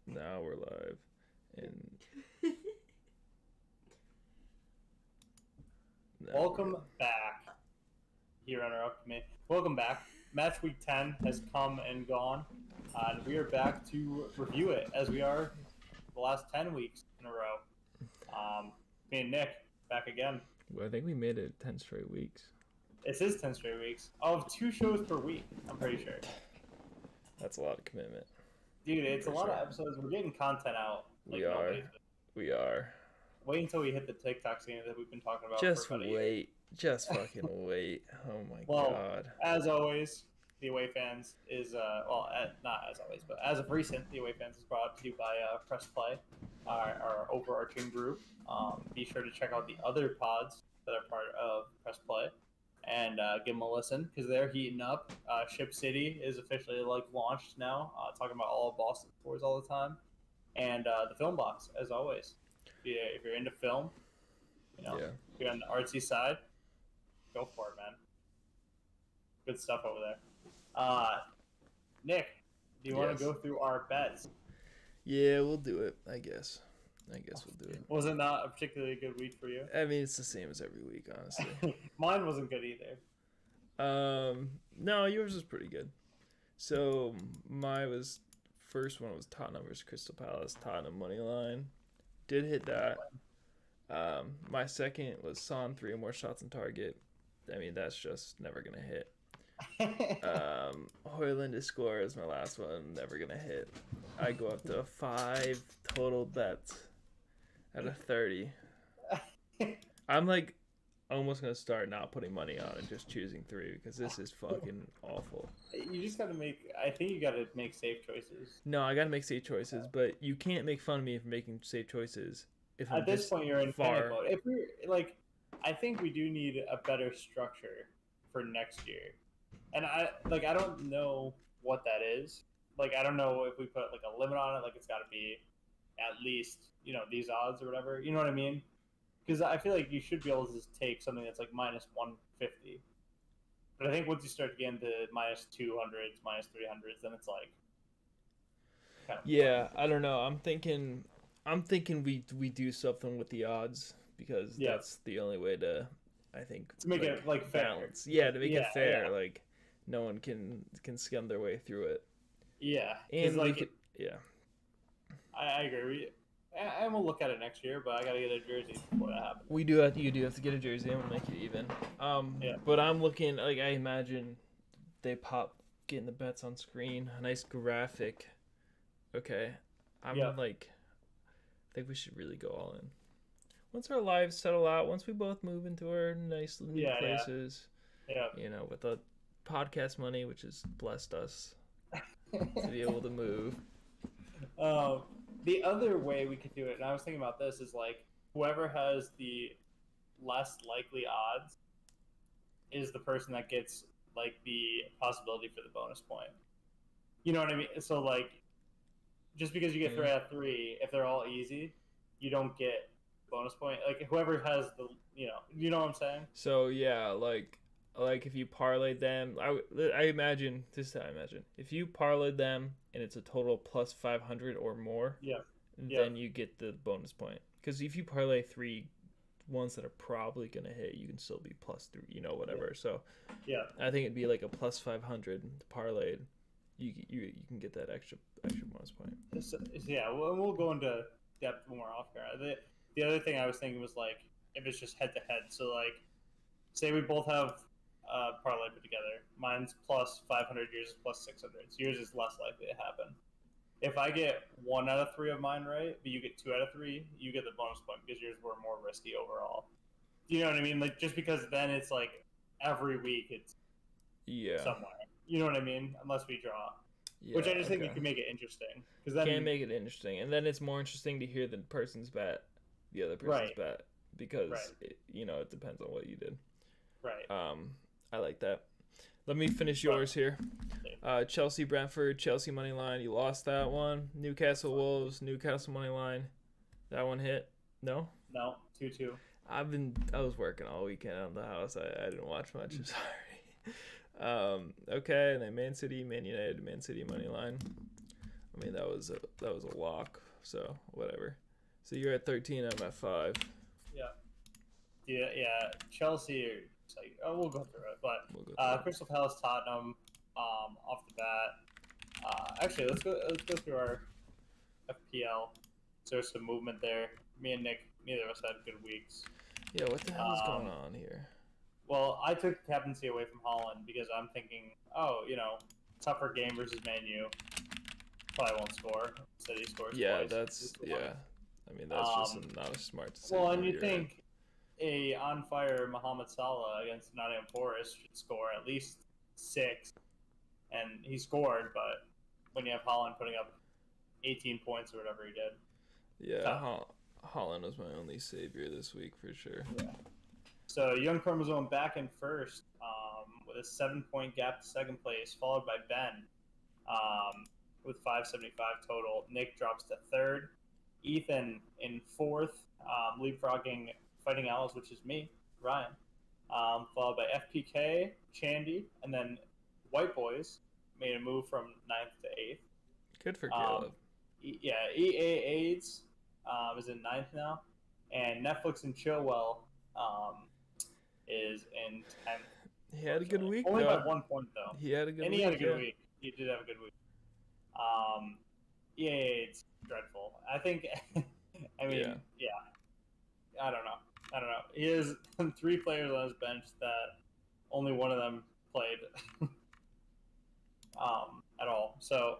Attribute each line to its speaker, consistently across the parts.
Speaker 1: Now we're live. And now
Speaker 2: Welcome back. You interrupted me. Welcome back. Match week 10 has come and gone, and we are back to review it as we are the last 10 weeks in a row. Me and Nick back again.
Speaker 1: I think we made it 10 straight weeks.
Speaker 2: This is 10 straight weeks of 2 shows per week, I'm pretty sure.
Speaker 1: That's a lot of commitment.
Speaker 2: Dude, it's
Speaker 1: For
Speaker 2: a lot
Speaker 1: sure.
Speaker 2: of episodes. We're getting content out like
Speaker 1: We are.
Speaker 2: nobody's been.
Speaker 1: We are.
Speaker 2: Wait until we hit the TikTok scene that we've been talking about
Speaker 1: Just
Speaker 2: for about a year.
Speaker 1: wait. Just fucking wait. Oh my
Speaker 2: Well,
Speaker 1: god.
Speaker 2: as always, the Away Fans is not as always, but as of recent, the Away Fans is brought to you by Press Play, our overarching group. Be sure to check out the other pods that are part of Press Play, and give them a listen because they're heating up. Ship City is officially launched now, talking about all of Boston sports all the time, and the Film Box as always. If you're into film,
Speaker 1: Yeah.
Speaker 2: if you're on the artsy side, go for it, man. Good stuff over there. Nick, do you want
Speaker 1: Yes.
Speaker 2: to go through our bets?
Speaker 1: Yeah, we'll do it. I guess we'll do it.
Speaker 2: Was it not a particularly good week for you?
Speaker 1: I mean, it's the same as every week, honestly.
Speaker 2: Mine wasn't good either.
Speaker 1: No, yours was pretty good. So first one was Tottenham versus Crystal Palace. Tottenham money line did hit that. My second was Son 3 or more shots on target. I mean, that's just never gonna hit. Hoyland to score is my last one. Never gonna hit. I go up to 5 total bets out of 30. I'm like almost gonna start not putting money on and just choosing 3 because this is fucking awful.
Speaker 2: You just gotta make. I think you gotta make safe choices.
Speaker 1: No, I gotta make safe choices, but you can't make fun of me for making safe choices if I'm
Speaker 2: At this
Speaker 1: just
Speaker 2: point, you're in
Speaker 1: far.
Speaker 2: panic mode. If we're I think we do need a better structure for next year, and I don't know what that is. I don't know if we put a limit on it. It's got to be at least these odds or whatever. You know what I mean? Because I feel like you should be able to just take something that's minus 150. But I think once you start getting to minus 200s, minus 300s, then it's kind of
Speaker 1: Yeah, I don't know. I'm thinking we do something with the odds because that's the only way to, I think,
Speaker 2: to make it fair.
Speaker 1: balance. Yeah, to make it fair.
Speaker 2: Yeah.
Speaker 1: No one can skim their way through it.
Speaker 2: Yeah,
Speaker 1: And we could, yeah.
Speaker 2: I agree. And we'll look at it next year, but I gotta get a jersey before that happens.
Speaker 1: You do have to get a jersey. I'm gonna make it even.
Speaker 2: Yeah.
Speaker 1: But I'm looking I imagine they pop getting the bets on screen, a nice graphic. Okay, I think we should really go all in. Once our lives settle out, once we both move into our nice new places,
Speaker 2: Yeah.
Speaker 1: with the podcast money, which has blessed us to be able to move.
Speaker 2: The other way we could do it, and I was thinking about this, is whoever has the less likely odds is the person that gets the possibility for the bonus point. You know what I mean? So just because you get 3 out of 3, if they're all easy, you don't get bonus point. Whoever has the you know what I'm saying?
Speaker 1: So yeah, if you parlayed them, I imagine if you parlayed them and it's a total plus 500 or more, then you get the bonus point. Because if you parlay 3 ones that are probably gonna hit, you can still be plus 3, whatever. So I think it'd be a plus 500 parlayed. You can get that extra bonus point.
Speaker 2: So, yeah, we'll go into depth more off camera. The other thing I was thinking was if it's just head to head. So say we both have parlay put together. Mine's plus 500, yours is plus 600. So yours is less likely to happen. If I get 1 out of 3 of mine right, but you get 2 out of 3, you get the bonus point because yours were more risky overall. Do you know what I mean? Just because then it's every week it's somewhere. You know what I mean? Unless we draw. Yeah, which I just think you can make it interesting.
Speaker 1: Can make it interesting. And then it's more interesting to hear the person's bet, the other person's bet. Because, it depends on what you did.
Speaker 2: Right.
Speaker 1: I like that. Let me finish yours here. Chelsea Brentford, Chelsea money line. You lost that one. Newcastle Wolves, Newcastle money line. That one hit. No.
Speaker 2: 2-2.
Speaker 1: I was working all weekend on the house. I didn't watch much. I'm sorry. Okay, and then Man City, Man United, Man City money line. I mean, that was a lock. So whatever. So you're at 13. I'm at 5.
Speaker 2: Yeah. Chelsea are just like, oh, we'll go through it. But Crystal Palace, Tottenham, off the bat. Actually, let's go through our FPL. So there's some movement there. Me and Nick, neither of us had good weeks.
Speaker 1: Yeah, what the hell is going on here?
Speaker 2: Well, I took captaincy away from Haaland because I'm thinking, tougher game versus Man U. Probably won't score. Instead he scores twice.
Speaker 1: I mean, that's just not a smart decision.
Speaker 2: Well, and you think a on-fire Mohamed Salah against Nottingham Forest should score at least 6, and he scored, but when you have Haaland putting up 18 points or whatever he did.
Speaker 1: Yeah, Haaland was my only savior this week for sure.
Speaker 2: Yeah. So Young Chromosome back in first with a 7-point gap to second place, followed by Ben with 575 total. Nick drops to third. Ethan in fourth, leapfrogging Fighting Owls, which is me, Ryan. Followed by FPK, Chandy, and then White Boys made a move from 9th to 8th.
Speaker 1: Good for Caleb.
Speaker 2: EA AIDS is in 9th now. And Netflix and Chillwell is in 10th.
Speaker 1: He had a good week,
Speaker 2: Only by 1 point, though.
Speaker 1: He had a good week.
Speaker 2: And he had a good week. He did have a good week. EA AIDS, dreadful. I think, I mean, I don't know. He has 3 players on his bench that only one of them played at all. So,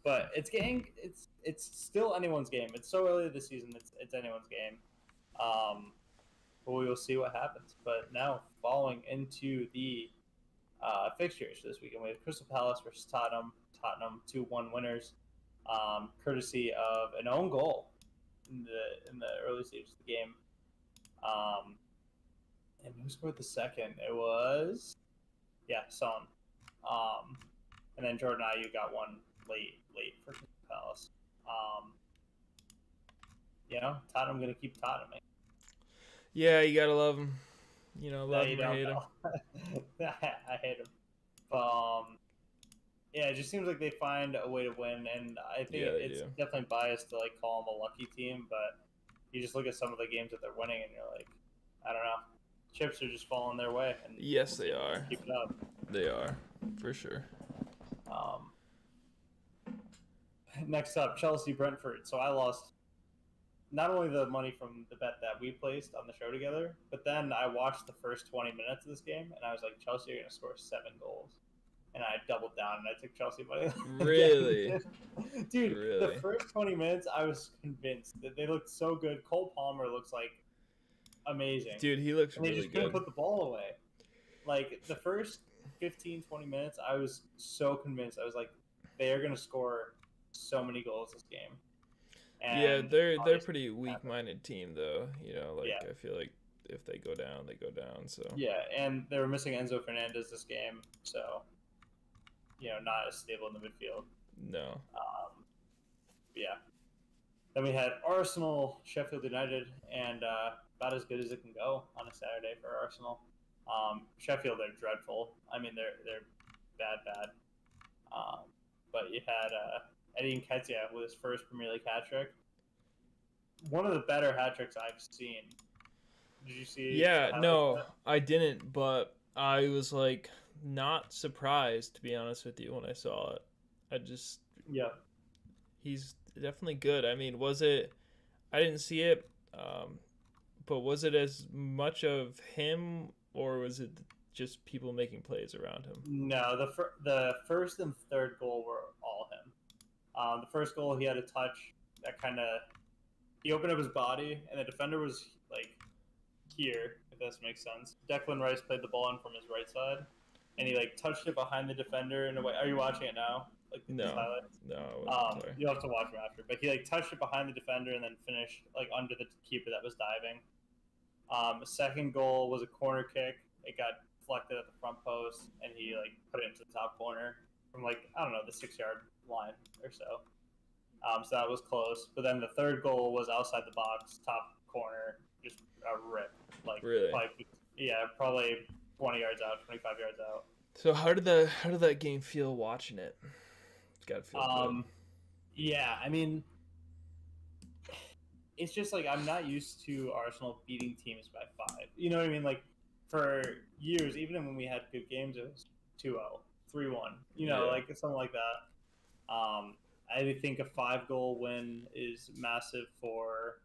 Speaker 2: but it's still anyone's game. It's so early this season. It's anyone's game. But we will see what happens. But now, following into the fixtures this weekend, we have Crystal Palace versus Tottenham. Tottenham 2-1 winners, courtesy of an own goal in the early stages of the game. And who scored the second? It was Son. And then Jordan Ayew got one late for Crystal Palace. Tottenham gonna keep Tottenham.
Speaker 1: Yeah, you gotta love him. Love him or hate him.
Speaker 2: I hate him. It just seems like they find a way to win, and I think it's definitely biased to call them a lucky team, but you just look at some of the games that they're winning, and you're like, I don't know, chips are just falling their way. And
Speaker 1: yes, they are.
Speaker 2: Keep it up.
Speaker 1: They are, for sure.
Speaker 2: Next up, Chelsea Brentford. So I lost not only the money from the bet that we placed on the show together, but then I watched the first 20 minutes of this game, and I was like, Chelsea are going to score 7 goals. And I doubled down, and I took Chelsea money.
Speaker 1: Really?
Speaker 2: Dude, really? The first 20 minutes, I was convinced that they looked so good. Cole Palmer looks amazing.
Speaker 1: Dude, he looks really good. They just
Speaker 2: couldn't put the ball away. The first 15, 20 minutes, I was so convinced. I was like, they are going to score so many goals this game.
Speaker 1: And they're a pretty weak-minded team, though. I feel like if they go down, they go down. So
Speaker 2: yeah, and they were missing Enzo Fernandez this game, so not as stable in the midfield.
Speaker 1: No.
Speaker 2: Then we had Arsenal, Sheffield United, and about as good as it can go on a Saturday for Arsenal. Sheffield are dreadful. I mean, they're bad. But you had Eddie Nketiah with his first Premier League hat trick. One of the better hat tricks I've seen. Did you see?
Speaker 1: Yeah, no, I didn't, but I was not surprised, to be honest with you, when I saw it. He's definitely good. I mean, I didn't see it, but was it as much of him, or was it just people making plays around him?
Speaker 2: No, the first and third goal were all him. The first goal, he had a touch that he opened up his body, and the defender was here, if this makes sense. Declan Rice played the ball in from his right side, and he touched it behind the defender in a way. Are you watching it now?
Speaker 1: No.
Speaker 2: No. You'll have to watch it after. But he touched it behind the defender and then finished under the keeper that was diving. The second goal was a corner kick. It got deflected at the front post, and he put it into the top corner from I don't know, the 6-yard line or so. So that was close. But then the third goal was outside the box, top corner, just a rip.
Speaker 1: Really?
Speaker 2: Probably 20 yards out, 25 yards out.
Speaker 1: So how did that game feel watching it? It's gotta feel good.
Speaker 2: Yeah, I mean, it's just like I'm not used to Arsenal beating teams by 5. You know what I mean? Like for years, even when we had good games, it was 2-0, 3-1. You know,
Speaker 1: Yeah.
Speaker 2: like something like that. I think a 5-goal win is massive for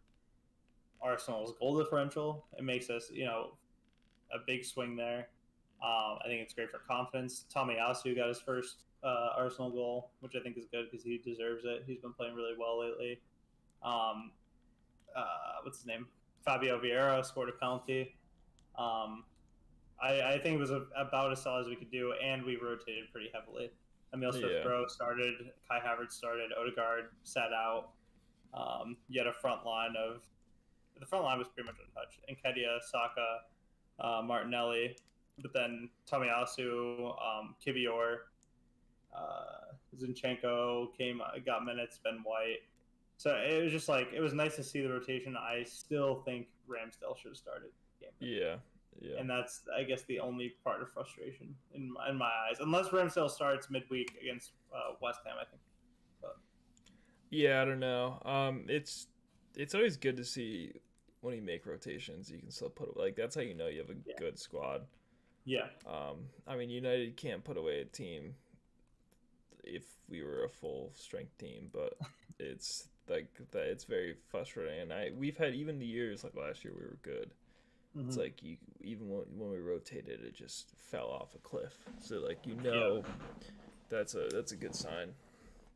Speaker 2: Arsenal's goal differential. It makes us, a big swing there. I think it's great for confidence. Tomiyasu got his first Arsenal goal, which I think is good because he deserves it. He's been playing really well lately. Um, what's his name? Fabio Vieira scored a penalty. Um, I think it was about as solid as we could do, and we rotated pretty heavily. Emil
Speaker 1: Yeah.
Speaker 2: Smith-Rowe started, Kai Havertz started, Odegaard sat out. You had a front line of the front line was pretty much untouched. Nketiah, Saka, Martinelli, but then Tomiyasu, Kivior, Zinchenko got minutes, Ben White. So it was just like it was nice to see the rotation. I still think Ramsdale should have started the game.
Speaker 1: Yeah. Yeah.
Speaker 2: And that's, I guess, the only part of frustration in my eyes. Unless Ramsdale starts midweek against West Ham, I think. But
Speaker 1: Yeah, I don't know. It's always good to see when you make rotations, you can still put like that's how you know you have a
Speaker 2: yeah,
Speaker 1: good squad.
Speaker 2: yeah,
Speaker 1: I mean, United can't put away a team if we were a full strength team, but it's like that. It's very frustrating, and we've had even the years like last year we were good. It's like you even when we rotated, it just fell off a cliff. So like that's a good sign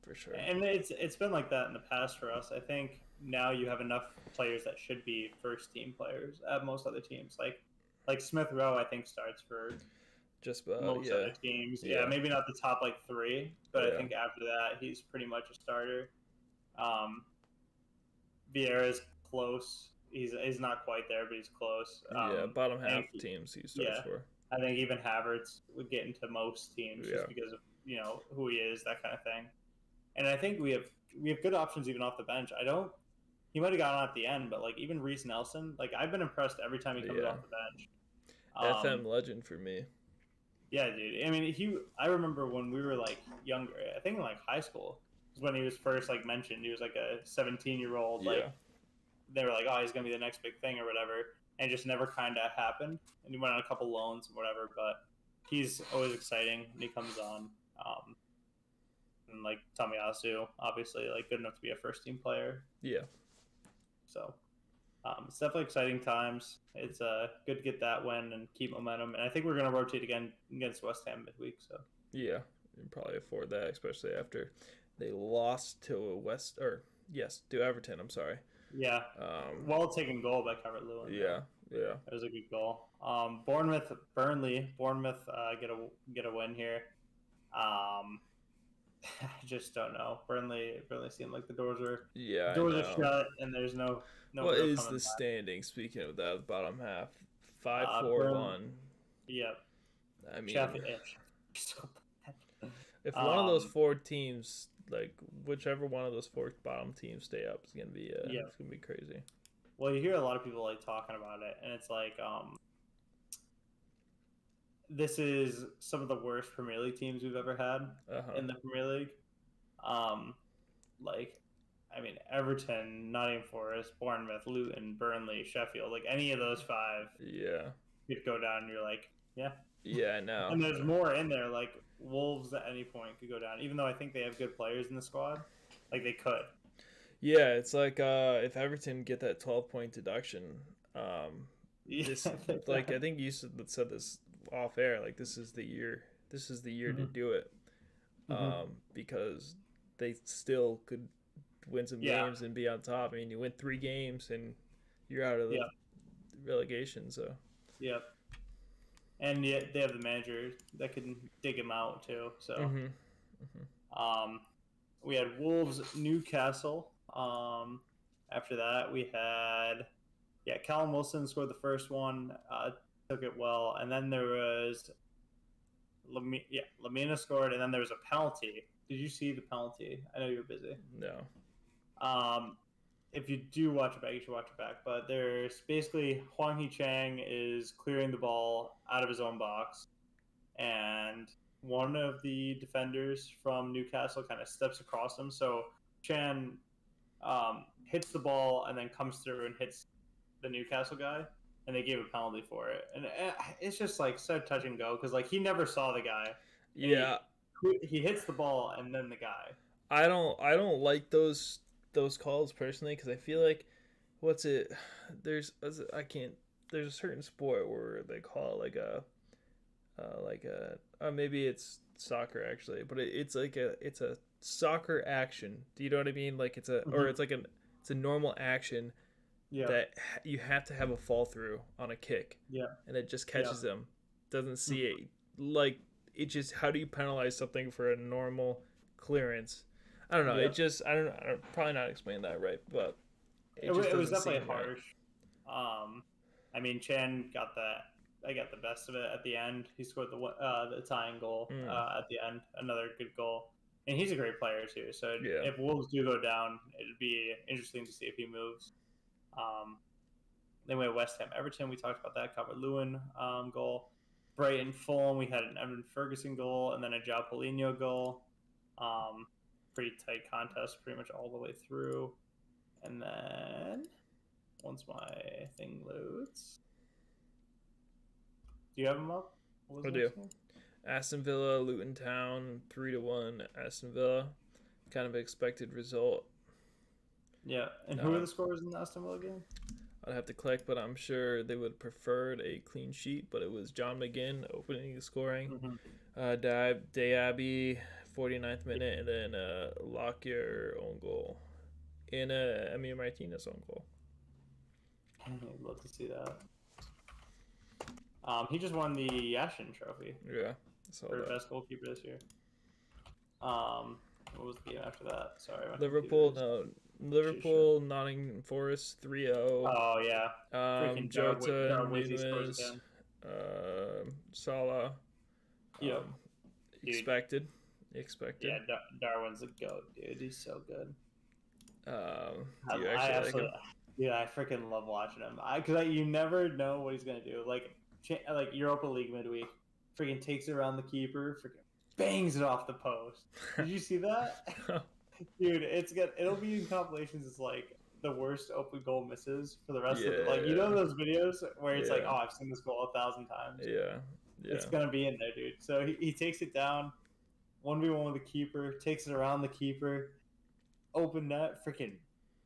Speaker 1: for sure.
Speaker 2: and it's been like that in the past for us. I think now you have enough players that should be first team players at most other teams. Like Smith Rowe, I think starts for
Speaker 1: Just about,
Speaker 2: most
Speaker 1: yeah.
Speaker 2: other teams. Yeah, maybe not the top like 3, but
Speaker 1: Yeah.
Speaker 2: I think after that he's pretty much a starter. Vieira's close. He's not quite there, but he's close.
Speaker 1: Yeah, bottom half
Speaker 2: and,
Speaker 1: teams he starts for.
Speaker 2: I think even Havertz would get into most teams
Speaker 1: Yeah.
Speaker 2: just because of who he is, that kind of thing. And I think we have good options even off the bench. He might have gotten on at the end, but like even Reece Nelson, like I've been impressed every time he comes off the bench.
Speaker 1: FM legend for me.
Speaker 2: Yeah, dude. I mean, I remember when we were like younger. I think in like high school was when he was first like mentioned. He was like a 17-year-old.
Speaker 1: Yeah.
Speaker 2: Like they were like, oh, he's gonna be the next big thing or whatever, and it just never kind of happened. And he went on a couple loans and whatever, but he's always exciting when he comes on. And like Tomiyasu, obviously, like good enough to be a first team player.
Speaker 1: Yeah.
Speaker 2: So it's definitely exciting times. It's good to get that win and keep momentum. And I think we're going to rotate again against West Ham midweek. So
Speaker 1: yeah, you can probably afford that, especially after they lost to to Everton. I'm sorry.
Speaker 2: Yeah. Well taken goal by Calvert-Lewin.
Speaker 1: Yeah. Yeah.
Speaker 2: It was a good goal. Bournemouth, Burnley. Bournemouth get a win here. I just don't know. Burnley seemed like the doors are shut, and there's no.
Speaker 1: What is the standing? Speaking of that, bottom half, 5-4-1.
Speaker 2: Yep.
Speaker 1: I mean,
Speaker 2: so
Speaker 1: if one of those 4 teams, like whichever one of those 4 bottom teams, stay up, it's gonna be it's gonna be crazy.
Speaker 2: Well, you hear a lot of people like talking about it, and it's like this is some of the worst Premier League teams we've ever had in the Premier League. I mean, Everton, Nottingham Forest, Bournemouth, Luton, Burnley, Sheffield, like any of those 5.
Speaker 1: Yeah.
Speaker 2: You'd go down and you're like, yeah.
Speaker 1: Yeah, I know.
Speaker 2: And there's more in there. Like Wolves at any point could go down, even though I think they have good players in the squad. Like they could.
Speaker 1: Yeah, it's like if Everton get that 12-point deduction, I think you said this off air. Like this is the year to do it, because they still could win some games and be on top. I mean, you win 3 games and you're out of the relegation. So
Speaker 2: yep. And yet they have the manager that can dig him out too. So we had Wolves, Newcastle. After that, we had Callum Wilson scored the first one, took it well, and then there was Lamina scored, and then there was a penalty. Did you see the penalty? I know you were busy.
Speaker 1: No.
Speaker 2: If you do watch it back, you should watch it back. But there's basically Hwang Hee-Chang is clearing the ball out of his own box, and one of the defenders from Newcastle kind of steps across him. So Chan hits the ball and then comes through and hits the Newcastle guy, and they gave a penalty for it. And it's just like so touch and go because like he never saw the guy.
Speaker 1: Yeah,
Speaker 2: he hits the ball and then the guy.
Speaker 1: I don't like those calls personally because I feel like what's it? There's I can't. There's a certain sport where they call it like a maybe it's soccer actually, but it's like it's a soccer action. Do you know what I mean? Like it's a or it's like it's a normal action that you have to have a fall through on a kick.
Speaker 2: Yeah.
Speaker 1: And it just catches them. Doesn't see it. Like it just how do you penalize something for a normal clearance? I don't know. It just I don't know. I'm probably not explaining that right, but
Speaker 2: it was definitely harsh. Right. I mean, Chan got the best of it at the end. He scored the tying goal at the end. Another good goal. And he's a great player too. So if Wolves do go down, it'd be interesting to see if he moves. Then we had West Ham Everton. We talked about that. Calvert-Lewin goal. Brighton Fulham. We had an Evan Ferguson goal and then a João Paulinho goal. Pretty tight contest, pretty much all the way through. And then once my thing loads, do you have them up?
Speaker 1: I do. Aston Villa, Luton Town, 3-1. Aston Villa, kind of expected result.
Speaker 2: Yeah, and who are the scorers in the Aston Villa game?
Speaker 1: I'd have to click, but I'm sure they would have preferred a clean sheet. But it was John McGinn opening the scoring. Diaby, 49th minute, and then Lockyer own goal. And Emil Martinez own goal.
Speaker 2: I'd love to see that. He just won the Ashton Trophy.
Speaker 1: Yeah,
Speaker 2: for best goalkeeper this year. What was the game after that? Sorry.
Speaker 1: Liverpool, Nottingham Forest, 3-0.
Speaker 2: Oh yeah.
Speaker 1: Jota, Nunez, Salah.
Speaker 2: Yeah.
Speaker 1: Expected.
Speaker 2: Yeah, Darwin's a goat, dude. He's so good.
Speaker 1: Do you actually like him?
Speaker 2: Yeah, I freaking love watching him. Because you never know what he's gonna do. Like Europa League midweek, freaking takes it around the keeper, freaking bangs it off the post. Did you see that? Dude, it'll be in compilations. It's like the worst open goal misses for the rest of the you know those videos where it's like, oh, I've seen this goal 1,000 times.
Speaker 1: Yeah.
Speaker 2: It's gonna be in there, dude. So he takes it down, 1v1 with the keeper, takes it around the keeper, open net, freaking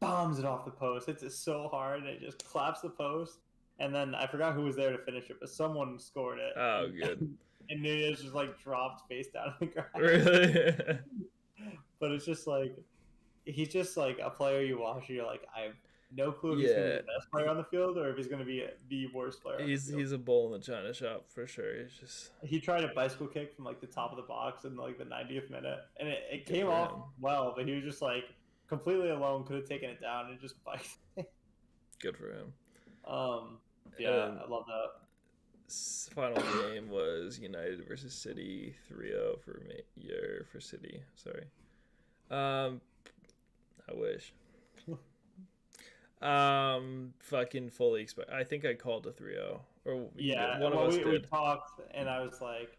Speaker 2: bombs it off the post. Hits it so hard and it just claps the post. And then I forgot who was there to finish it, but someone scored it.
Speaker 1: Oh, good.
Speaker 2: And Nunez just dropped face down on the ground.
Speaker 1: Really?
Speaker 2: But it's just he's just a player you watch and you're like, I have no clue if he's going to be the best player on the field or if he's going to be the worst player on the field.
Speaker 1: He's a bull in the china shop for sure.
Speaker 2: He tried a bicycle kick from the top of the box in the 90th minute, and it came off well, but he was just completely alone, could have taken it down and just biked it.
Speaker 1: Good for him.
Speaker 2: I love that.
Speaker 1: Final game was United versus City, 3-0 for City. Sorry. I wish. Fucking fully expect. I think I called a 3-0. Or one of us did. We
Speaker 2: talked, and I was like,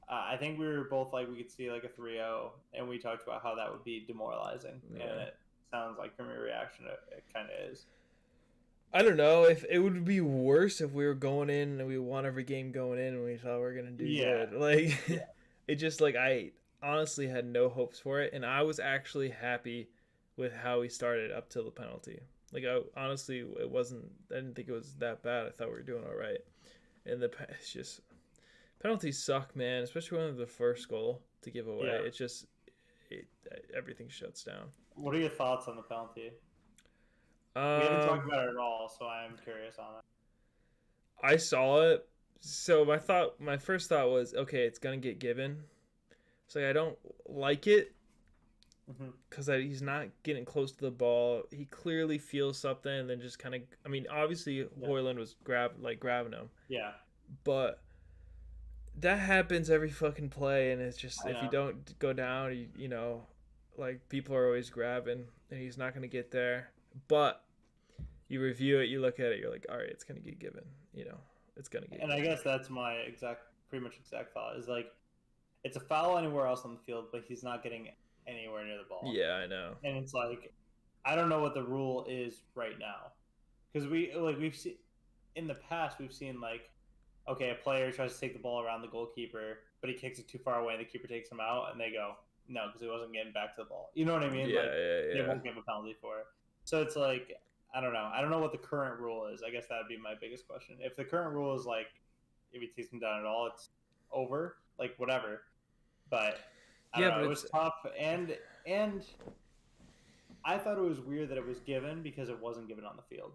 Speaker 2: I think we were both we could see a 3-0, and we talked about how that would be demoralizing, and it sounds like from your reaction, it kind of is.
Speaker 1: I don't know if it would be worse if we were going in and we won every game going in and we thought we were gonna do good. It just I honestly had no hopes for it, and I was actually happy with how we started up till the penalty. Honestly, it wasn't. I didn't think it was that bad. I thought we were doing all right, and it's just penalties suck, man. Especially when they're the first goal to give away. Yeah. It's just everything shuts down.
Speaker 2: What are your thoughts on the penalty? We haven't talked about it at all, so I'm curious on it.
Speaker 1: I saw it, so my first thought was, okay, it's gonna get given. So I don't like it because he's not getting close to the ball. He clearly feels something, and then just kind of. I mean, obviously Højlund was grabbing him.
Speaker 2: Yeah.
Speaker 1: But that happens every fucking play, and it's just if you don't go down, people are always grabbing, and he's not gonna get there. But you review it, you look at it, you're like, all right, it's gonna get given. It's gonna get.
Speaker 2: And given. I guess that's my pretty much exact thought is it's a foul anywhere else on the field, but he's not getting anywhere near the ball.
Speaker 1: Yeah, I know.
Speaker 2: And it's like, I don't know what the rule is right now, because we've seen in the past we've seen like, okay, a player tries to take the ball around the goalkeeper, but he kicks it too far away, and the keeper takes him out, and they go no because he wasn't getting back to the ball. You know what I mean?
Speaker 1: Yeah,
Speaker 2: like
Speaker 1: yeah.
Speaker 2: they won't give a penalty for it. So it's like, I don't know. I don't know what the current rule is. I guess that would be my biggest question. If the current rule is like, if he takes him down at all, it's over. Like whatever. But I don't know. It was tough, and I thought it was weird that it was given because it wasn't given on the field.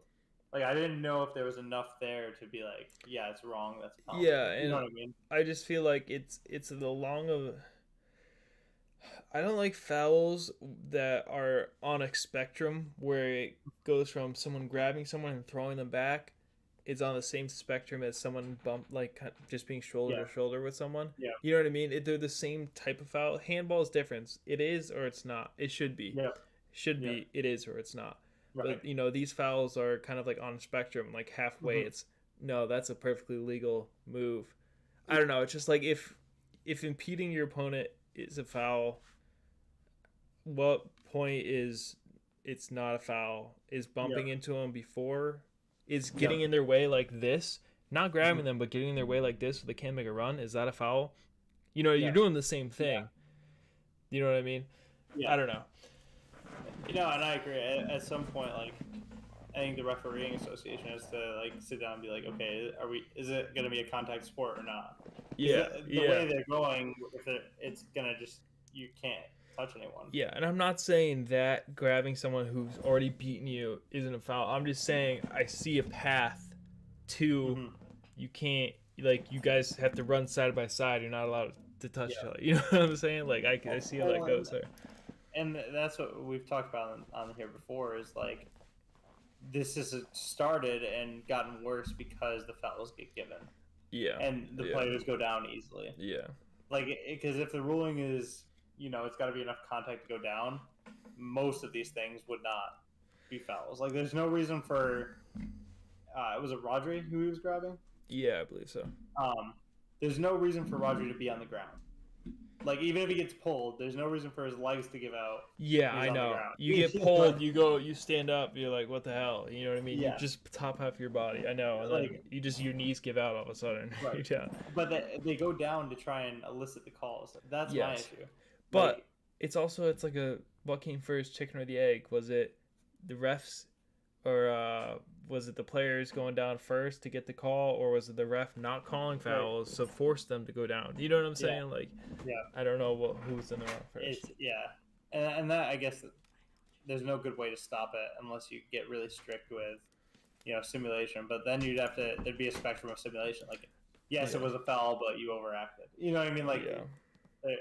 Speaker 2: Like I didn't know if there was enough there to be like, yeah, it's wrong. That's a penalty.
Speaker 1: Yeah,
Speaker 2: you
Speaker 1: and
Speaker 2: know what I mean.
Speaker 1: I just feel like it's the long of. I don't like fouls that are on a spectrum where it goes from someone grabbing someone and throwing them back. It's on the same spectrum as someone just being shoulder to shoulder with someone.
Speaker 2: Yeah.
Speaker 1: You know what I mean? They're the same type of foul. Handball is different. It is or it's not. It should be.
Speaker 2: Yeah.
Speaker 1: Should be. It is or it's not.
Speaker 2: Right.
Speaker 1: But these fouls are kind of like on a spectrum, like halfway. Mm-hmm. It's no, that's a perfectly legal move. I don't know. It's just like if impeding your opponent is a foul, what point is it's not a foul? Is bumping into them before? Is getting in their way like this? Not grabbing them, but getting in their way like this so they can't make a run? Is that a foul? You're doing the same thing. You know what I mean? I don't know.
Speaker 2: And I agree. At some point, like, I think the refereeing association has to like sit down and be like, okay, is it going to be a contact sport or not?
Speaker 1: Yeah.
Speaker 2: The way they're going, if it's gonna you can't touch anyone.
Speaker 1: Yeah, and I'm not saying that grabbing someone who's already beaten you isn't a foul. I'm just saying I see a path to you can't, like, you guys have to run side by side. You're not allowed to touch each other. You know what I'm saying? Like I see how that goes there.
Speaker 2: And that's what we've talked about on here before is like this has started and gotten worse because the fouls get given.
Speaker 1: Yeah.
Speaker 2: And the players go down easily.
Speaker 1: Yeah.
Speaker 2: Like, because if the ruling is, it's got to be enough contact to go down, most of these things would not be fouls. Like, there's no reason for, was it Rodri who he was grabbing?
Speaker 1: Yeah, I believe so.
Speaker 2: There's no reason for Rodri to be on the ground. Like, even if he gets pulled, there's no reason for his legs to give out.
Speaker 1: Yeah, I know. You get pulled, you stand up, you're like, what the hell? You know what I mean?
Speaker 2: Yeah.
Speaker 1: You just top half your body. I know. And like, your knees give out all of a sudden.
Speaker 2: Right.
Speaker 1: Yeah.
Speaker 2: But they go down to try and elicit the calls. That's my issue.
Speaker 1: But it's like what came first, chicken or the egg? Was it the refs or was it the players going down first to get the call, or was it the ref not calling fouls to force them to go down? You know what I'm saying? Like, I don't know who's in the wrong first.
Speaker 2: And that, I guess, there's no good way to stop it unless you get really strict with, simulation. But then there'd be a spectrum of simulation. Like, yes, it was a foul, but you overacted. You know what I mean? Like,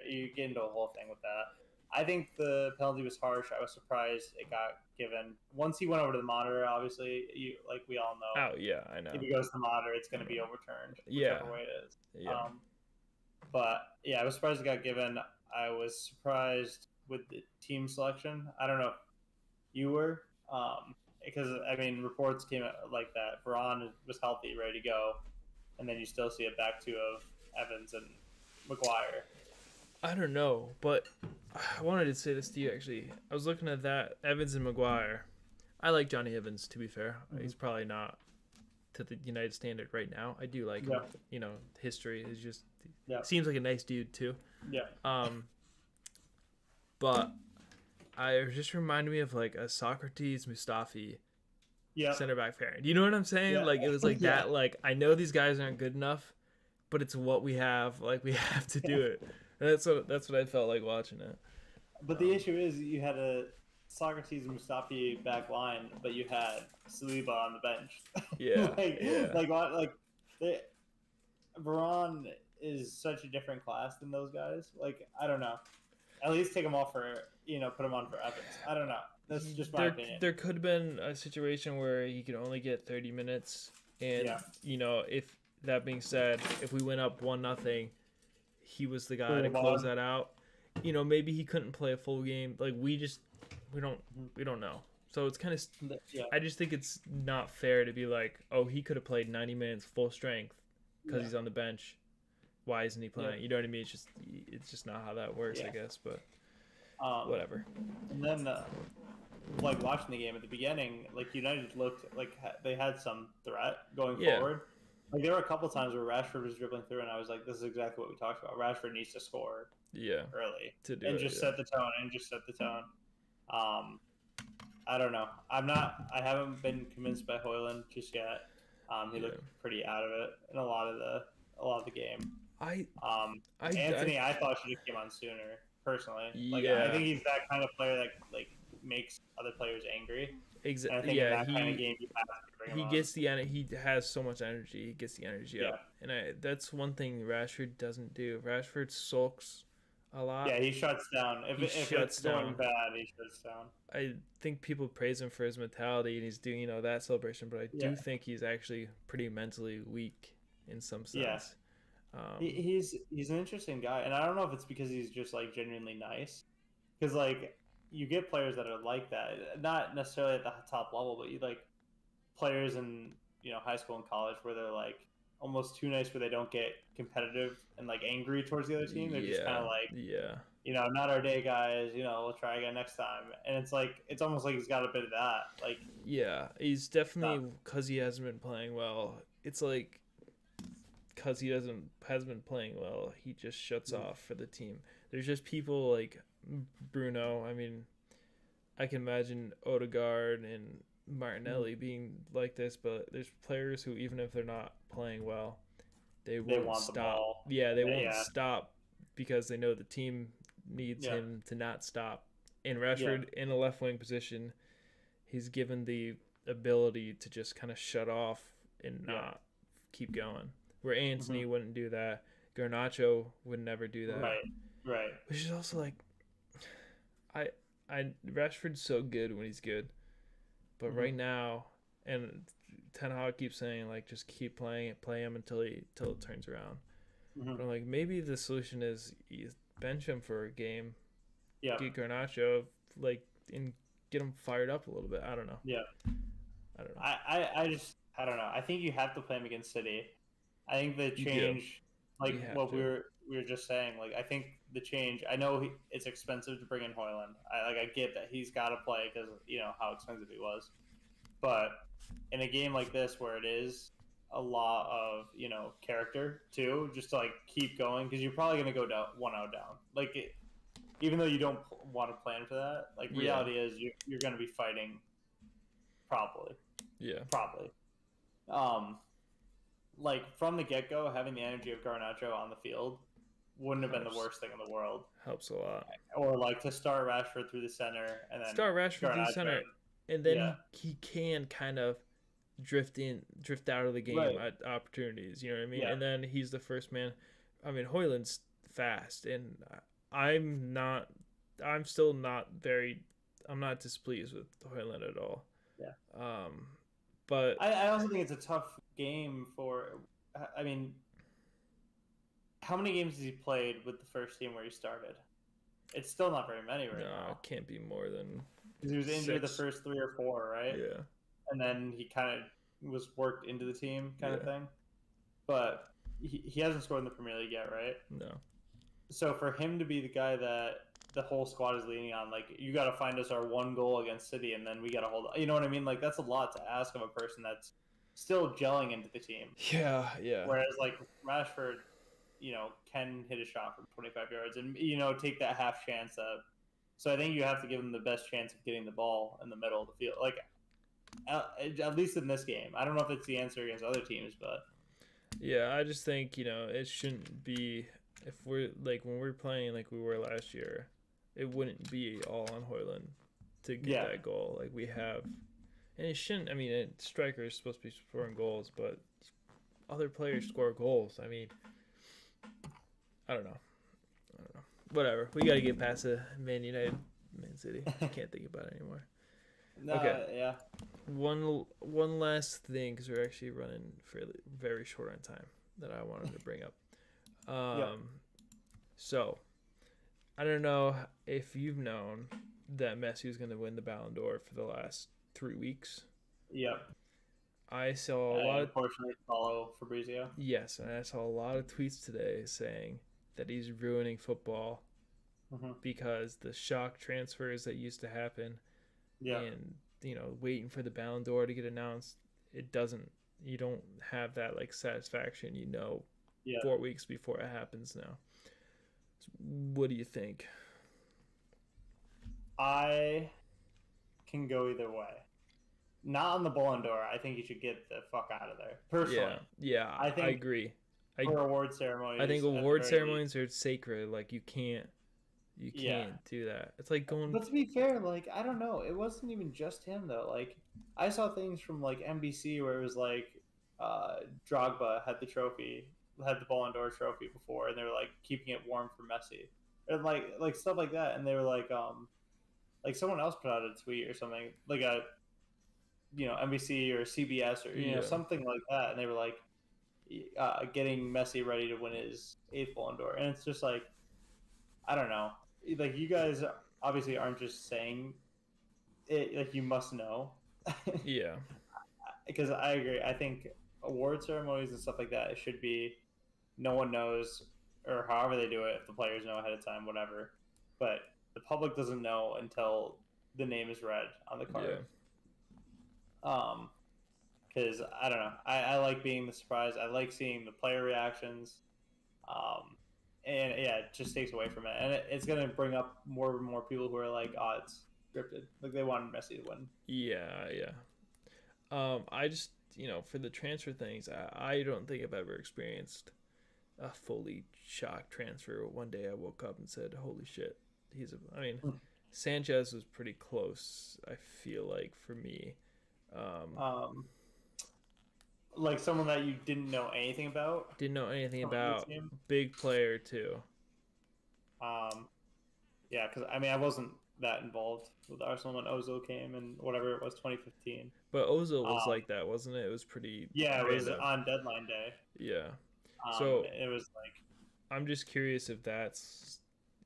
Speaker 2: you get into a whole thing with that. I think the penalty was harsh. I was surprised it got given. Once he went over to the monitor, obviously, we all know.
Speaker 1: Oh, yeah, I know.
Speaker 2: If he goes to the monitor, it's going to be overturned, whichever way it is.
Speaker 1: Yeah.
Speaker 2: But, I was surprised it got given. I was surprised with the team selection. I don't know if you were, because, reports came out like that. Varane was healthy, ready to go, and then you still see a back two of Evans and Maguire.
Speaker 1: I don't know, but I wanted to say this to you, actually. I was looking at that, Evans and Maguire. I like Johnny Evans, to be fair. He's probably not to the United standard right now. I do like him. History is just... seems like a nice dude, too.
Speaker 2: Yeah.
Speaker 1: But I just reminded me of, like, a Socrates Mustafi center back pairing. Do you know what I'm saying?
Speaker 2: Yeah.
Speaker 1: Like, it was like that, like, I know these guys aren't good enough, but it's what we have. Like, we have to do it. And that's what I felt like watching it.
Speaker 2: But the issue is you had a Socrates and Mustafi back line, but you had Saliba on the bench.
Speaker 1: Yeah.
Speaker 2: Varane is such a different class than those guys. Like, I don't know. At least take him off for, put him on for Evans. I don't know. That's just my opinion.
Speaker 1: There could have been a situation where he could only get 30 minutes. And, if that being said, if we went up 1-0, he was the guy to close that out. Maybe he couldn't play a full game. Like, we don't know. So it's kind of, I just think it's not fair to be like, oh, he could have played 90 minutes full strength because he's on the bench. Why isn't he playing? You know what I mean? It's just not how that works, I guess. But Whatever.
Speaker 2: And then, like watching the game at the beginning, like United looked like they had some threat going forward. Like there were a couple times where Rashford was dribbling through, and I was like, "This is exactly what we talked about. Rashford needs to score, early and just set the tone." I don't know. I haven't been convinced by Højlund just yet. He looked pretty out of it in a lot of the game. Anthony, I thought should have came on sooner. Personally, like I think he's that kind of player that like makes other players angry.
Speaker 1: Exactly.
Speaker 2: Yeah, in that kind of game, you have to bring him on.
Speaker 1: He has so much energy. He gets the energy up, and that's one thing Rashford doesn't do. Rashford sulks a lot.
Speaker 2: Yeah, he shuts down. If it's going bad, he shuts down.
Speaker 1: I think people praise him for his mentality, and he's doing that celebration, but I do think he's actually pretty mentally weak in some sense.
Speaker 2: Yeah. He's an interesting guy, and I don't know if it's because he's just like genuinely nice, because like you get players that are like that, not necessarily at the top level, but you like players in high school and college where they're like almost too nice, where they don't get competitive and like angry towards the other team. They're just kind of like not our day, guys. We'll try again next time, and it's like it's almost like he's got a bit of that. Like
Speaker 1: he's definitely because he hasn't been playing well. It's like. Because he hasn't been playing well, he just shuts off for the team. There's just people like Bruno. I mean, I can imagine Odegaard and Martinelli being like this, but there's players who, even if they're not playing well, they won't stop. They won't stop because they know the team needs him to not stop. And Rashford in a left wing position, he's given the ability to just kind of shut off and not keep going. Where Anthony wouldn't do that, Garnacho would never do that.
Speaker 2: Right.
Speaker 1: Which is also like, Rashford's so good when he's good, but right now, and Ten Hag keeps saying like just keep playing it, play him until it turns around. But I'm like, maybe the solution is you bench him for a game, get Garnacho and get him fired up a little bit. I don't know. I don't know.
Speaker 2: I don't know. I think you have to play him against City. I think the change, like what we were just saying, like I think the change. I know it's expensive to bring in Højlund. I get that he's got to play because how expensive he was, but in a game like this where it is a lot of character too, just to like keep going because you're probably gonna go down 1-0 down. Like even though you don't want to plan for that, like reality is you're gonna be fighting probably. Probably. Like from the get-go, having the energy of Garnacho on the field wouldn't have been the worst thing in the world.
Speaker 1: Helps a lot.
Speaker 2: Or like to start Rashford through the center and then
Speaker 1: start Rashford through the center, and then he can kind of drift out of the game at opportunities. You know what I mean? And then he's the first man. I mean, Højlund's fast, and I'm not displeased with Højlund at all. But
Speaker 2: I also think it's a tough game I mean, how many games has he played with the first team where he started? It's still not very many now.
Speaker 1: No, it can't be more than
Speaker 2: because he was injured the first 3 or 4, right?
Speaker 1: Yeah.
Speaker 2: And then he kind of was worked into the team kind of thing. But he hasn't scored in the Premier League yet, right?
Speaker 1: No.
Speaker 2: So for him to be the guy that the whole squad is leaning on, like you got to find us our one goal against City, and then we got to hold. You know what I mean? Like that's a lot to ask of a person that's still gelling into the team.
Speaker 1: Yeah.
Speaker 2: Whereas like Rashford, can hit a shot from 25 yards and take that half chance up. So I think you have to give him the best chance of getting the ball in the middle of the field. Like at least in this game, I don't know if it's the answer against other teams, but
Speaker 1: yeah, I just think it shouldn't be if we're like when we're playing like we were last year. It wouldn't be all on Højlund to get that goal like we have. And it shouldn't. I mean, a striker is supposed to be scoring goals, but other players score goals. I mean, I don't know. Whatever. We got to get past the Man City. I can't think about it anymore.
Speaker 2: No, okay. Yeah.
Speaker 1: One last thing, because we're actually running very short on time, that I wanted to bring up. So, I don't know if you've known that Messi was going to win the Ballon d'Or for the last 3 weeks.
Speaker 2: Yep.
Speaker 1: I saw
Speaker 2: unfortunately follow Fabrizio.
Speaker 1: Yes, and I saw a lot of tweets today saying that he's ruining football because the shock transfers that used to happen,
Speaker 2: Yeah.
Speaker 1: and waiting for the Ballon d'Or to get announced, it doesn't. You don't have that like satisfaction,
Speaker 2: Yeah.
Speaker 1: 4 weeks before it happens now. So what do you think?
Speaker 2: I can go either way. Not on the Ballon d'Or. I think you should get the fuck out of there. Personally.
Speaker 1: Yeah,
Speaker 2: I
Speaker 1: I agree.
Speaker 2: For award ceremonies,
Speaker 1: I think award ceremonies are sacred. Like you can't do that. It's like going.
Speaker 2: But to be fair, like I don't know, it wasn't even just him though. Like I saw things from like NBC where it was like Drogba had the trophy, had the Ballon d'Or trophy before, and they were like keeping it warm for Messi, and like stuff like that. And they were like someone else put out a tweet or something like a NBC or CBS or something like that, and they were like getting Messi ready to win his 8th Ballon d'Or, and it's just like I don't know, like you guys obviously aren't just saying it, like you must know.
Speaker 1: Yeah,
Speaker 2: because I agree. I think award ceremonies and stuff like that, it should be no one knows, or however they do it, if the players know ahead of time, whatever. But the public doesn't know until the name is read on the card. Because I don't know, I like being the surprise. I like seeing the player reactions. And yeah, it just takes away from it, and it's gonna bring up more and more people who are like, "Oh, it's scripted." Like they wanted Messi to win.
Speaker 1: Yeah. I just for the transfer things, I don't think I've ever experienced a fully shocked transfer. One day I woke up and said, "Holy shit, Sanchez was pretty close. I feel like for me,
Speaker 2: like someone that you didn't know anything about.
Speaker 1: Didn't know anything about. Big player too.
Speaker 2: Yeah, because I wasn't that involved with Arsenal when Ozil came and whatever it was, 2015.
Speaker 1: But Ozil was like that, wasn't it? It was pretty.
Speaker 2: Yeah, it was on deadline day.
Speaker 1: Yeah.
Speaker 2: So it was like.
Speaker 1: I'm just curious if that's,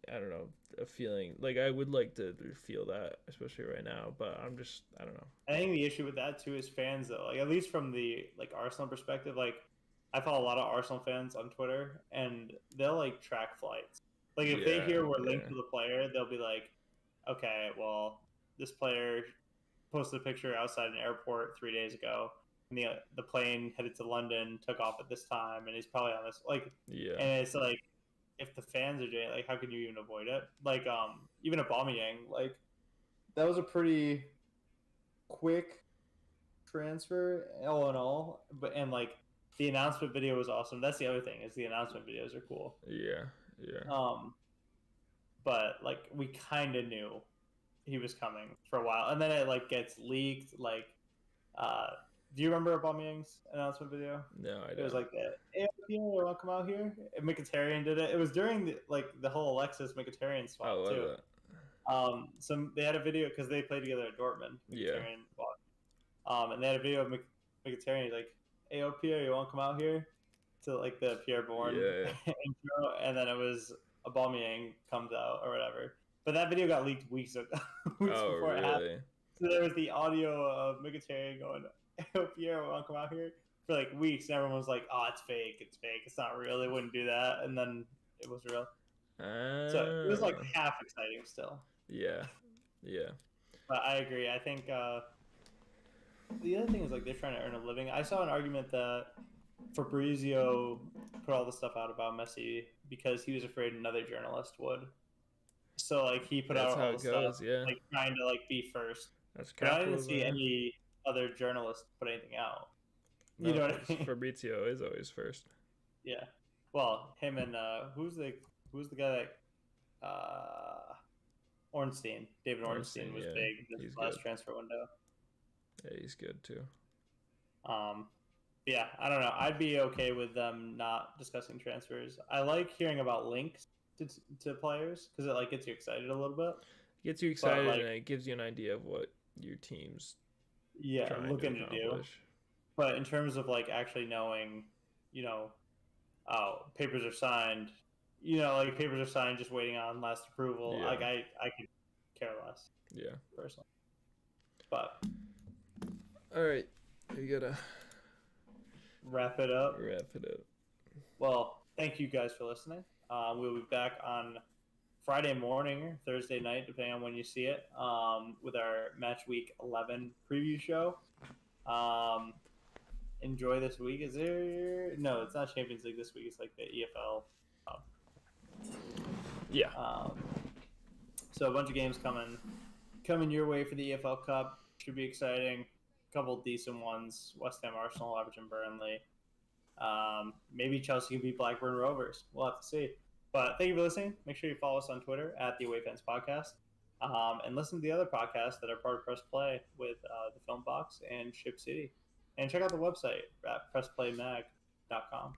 Speaker 1: I don't know, a feeling. Like I would like to feel that, especially right now. But I don't know.
Speaker 2: I think the issue with that too is fans, though. Like at least from the Arsenal perspective, like I follow a lot of Arsenal fans on Twitter, and they'll like track flights. Like if they hear we're linked to the player, they'll be like, okay, well, this player posted a picture outside an airport 3 days ago, and the plane headed to London, took off at this time, and he's probably on this. And it's like, if the fans are doing it, like, how can you even avoid it? Like, even Aubameyang, like, that was a pretty quick transfer, all in all. And like, the announcement video was awesome. That's the other thing, is the announcement videos are cool.
Speaker 1: Yeah.
Speaker 2: But like, we kind of knew he was coming for a while, and then it like gets leaked. Like, do you remember Aubameyang's announcement video?
Speaker 1: No, I don't.
Speaker 2: It was like, "Hey, want to come out here?" And Mkhitaryan did it. It was during the whole Alexis Mkhitaryan swap too. So they had a video because they played together at Dortmund. And they had a video of Mkhitaryan like, "Hey, Pierre, you want to come out here?" To like the Pierre Bourne intro, and then it was Aubameyang comes out or whatever. But that video got leaked weeks before it happened. So there was the audio of Mkhitaryan going, "Hey, Pierre, want to come out here?" For like weeks, and everyone was like, "Oh, it's fake. It's not real. They wouldn't do that." And then it was real. So it was like half exciting still.
Speaker 1: Yeah.
Speaker 2: But I agree. I think the other thing is like they're trying to earn a living. I saw an argument that Fabrizio put all the stuff out about Messi because he was afraid another journalist would. So like he put out all the stuff, like trying to like be first.
Speaker 1: That's
Speaker 2: but I didn't see any other journalists put anything out.
Speaker 1: No, you know what I mean? Fabrizio is always first.
Speaker 2: Yeah. Well, him and who's the guy that Ornstein, David Ornstein was big in this last transfer window.
Speaker 1: Yeah, he's good too.
Speaker 2: Yeah, I don't know. I'd be okay with them not discussing transfers. I like hearing about links to players because it like gets you excited a little bit.
Speaker 1: It gets you excited, and it gives you an idea of what your team's
Speaker 2: looking to do. But in terms of like actually knowing, papers are signed. Like papers are signed, just waiting on last approval. Yeah. Like I could care less.
Speaker 1: Yeah,
Speaker 2: personally. But
Speaker 1: all right, you gotta
Speaker 2: wrap it up.
Speaker 1: Wrap it up.
Speaker 2: Well, thank you guys for listening. We'll be back on Friday morning or Thursday night, depending on when you see it, with our Match Week 11 preview show. Enjoy this week. Is there? No, it's not Champions League this week. It's like the EFL.
Speaker 1: Yeah.
Speaker 2: So a bunch of games coming your way for the EFL Cup. Should be exciting. A couple decent ones. West Ham, Arsenal, Everton, Burnley. Maybe Chelsea can beat Blackburn Rovers. We'll have to see. But thank you for listening. Make sure you follow us on Twitter at the Away Fans Podcast. And listen to the other podcasts that are part of Press Play with the Film Box and Ship City. And check out the website at pressplaymag.com.